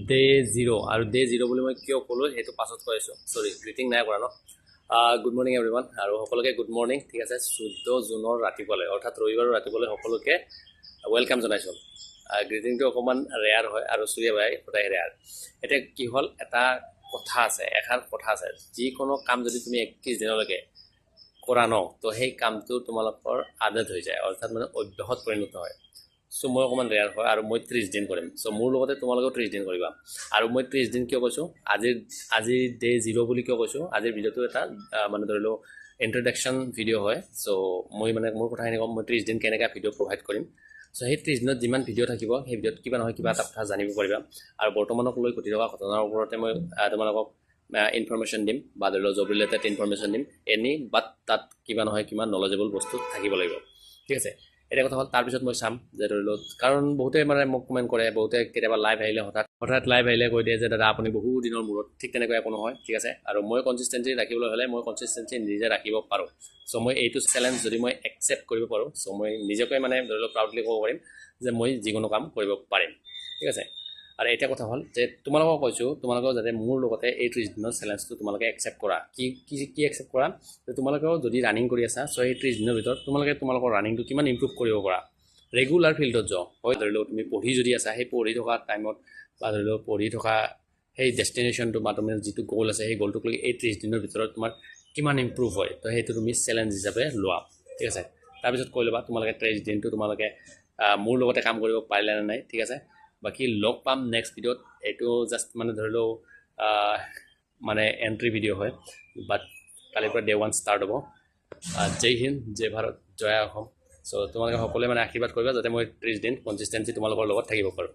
Day 0 আৰু day 0 বুলি মই কিয় ক'লোঁ সেইটো পাছত কৈ আছোঁ। চৰি, গ্ৰিটিং নাই কৰা ন। গুড মৰ্ণিং এভৰিৱান, আৰু সকলোকে গুড মৰ্ণিং। ঠিক আছে, 14 জুনৰ ৰাতিপুৱালৈ অৰ্থাৎ ৰবিবাৰৰ ৰাতিপুৱালৈ সকলোকে ৱেলকাম জনাইছোঁ। গ্ৰিটিংটো অকণমান ৰেয়াৰ হয় আৰু চুৰিয়া ভাই সদায় ৰেয়াৰ। এতিয়া কি হ'ল, এটা কথা আছে, এষাৰ কথা আছে, যিকোনো কাম যদি তুমি 21 দিনলৈকে কৰা ন, তো সেই কামটো তোমালোকৰ আদত হৈ যায়, অৰ্থাৎ মানে অভ্যাসত পৰিণত হয়। চ' মই অকণমান ৰেয়াৰ হয় আৰু মই 30 দিন কৰিম। চ' মোৰ লগতে তোমালোকেও 30 দিন কৰিবা। আৰু মই 30 দিন কিয় কৈছোঁ, আজি ডে 0 বুলি কিয় কৈছোঁ, আজিৰ ভিডিঅ'টো এটা মানে ধৰি লওক ইন্ট্ৰডাকশ্যন ভিডিঅ' হয়। চ' মই মানে মোৰ কথাখিনি ক'ম, মই 30 দিন কেনেকৈ ভিডিঅ' প্ৰভাইড কৰিম। চ' সেই 30 দিনত যিমান ভিডিঅ' থাকিব, সেই ভিডিঅ'ত কিবা নহয় কিবা এটা কথা জানিব পাৰিবা। আৰু বৰ্তমানক লৈ ঘটি থকা ঘটনাৰ ওপৰতে মই তোমালোকক ইনফৰমেশ্যন দিম, বা ধৰি লওক জব ৰিলেটেড ইনফৰমেশ্যন দিম বাট তাত কিবা নহয় কিবা নলেজেবল বস্তু থাকিব লাগিব। ঠিক আছে, এটা কথা হ'ল, তাৰপিছত মই চাম যে ধৰি লওক, কাৰণ বহুতে মানে মোক কমেণ্ট কৰে, বহুতে কেতিয়াবা লাইভ আহিলে হঠাৎ লাইভ আহিলে কৈ দিয়ে যে দাদা আপুনি বহু দিনৰ মূৰত, ঠিক তেনেকুৱা একো নহয়। ঠিক আছে, আৰু মই কনচিষ্টেঞ্চি ৰাখিবলৈ হ'লে মই কনচিষ্টেঞ্চি নিজে ৰাখিব পাৰোঁ। চ' মই এইটো চেলেঞ্জ যদি মই একচেপ্ট কৰিব পাৰোঁ, চ' মই নিজকে মানে ধৰি লওক প্ৰাউডলি ক'ব পাৰিম যে মই যিকোনো কাম কৰিব পাৰিম। ঠিক আছে, আৰু এটা কথা হ'ল যে তোমালোকক কৈছোঁ, তোমালোকেও যাতে মোৰ লগতে এই 30 দিনৰ চেলেঞ্জটো তোমালোকে একচেপ্ট কৰা। কি একচেপ্ট কৰা, যে তোমালোকেও যদি ৰানিং কৰি আছা, চ' এই 30 দিনৰ ভিতৰত তোমালোকে তোমালোকৰ ৰানিংটো কিমান ইম্প্ৰুভ কৰিব পৰা। ৰেগুলাৰ ফিল্ডত যোৱা হয়, ধৰি লওক তুমি পঢ়ি যদি আছা, সেই পঢ়ি থকা টাইমত বা ধৰি লওক পঢ়ি থকা সেই ডেষ্টিনেশ্যনটো বা তোমাৰ যিটো গ'ল আছে, সেই গ'লটোক লৈ এই 30 দিনৰ ভিতৰত তোমাৰ কিমান ইম্প্ৰুভ হয়, তো সেইটো তুমি চেলেঞ্জ হিচাপে লোৱা। ঠিক আছে, তাৰপিছত কৈ ল'বা তোমালোকে 30 দিনটো তোমালোকে মোৰ লগতে কাম কৰিব পাৰিলে নে নাই। ঠিক আছে, বাকী লগ পাম নেক্সট ভিডিঅ'ত। এইটো জাষ্ট মানে ধৰি লওক মানে এণ্ট্ৰি ভিডিঅ' হয়, বাট কালিৰ পৰা ডে 1 ষ্টাৰ্ট হ'ব। জয় হিন্দ, জয় ভাৰত, জয় অসম। চ' তোমালোকে সকলোৱে মানে আশীৰ্বাদ কৰিবা যাতে মই 30 দিন কনচিষ্টেঞ্চি তোমালোকৰ লগত থাকিব পাৰোঁ।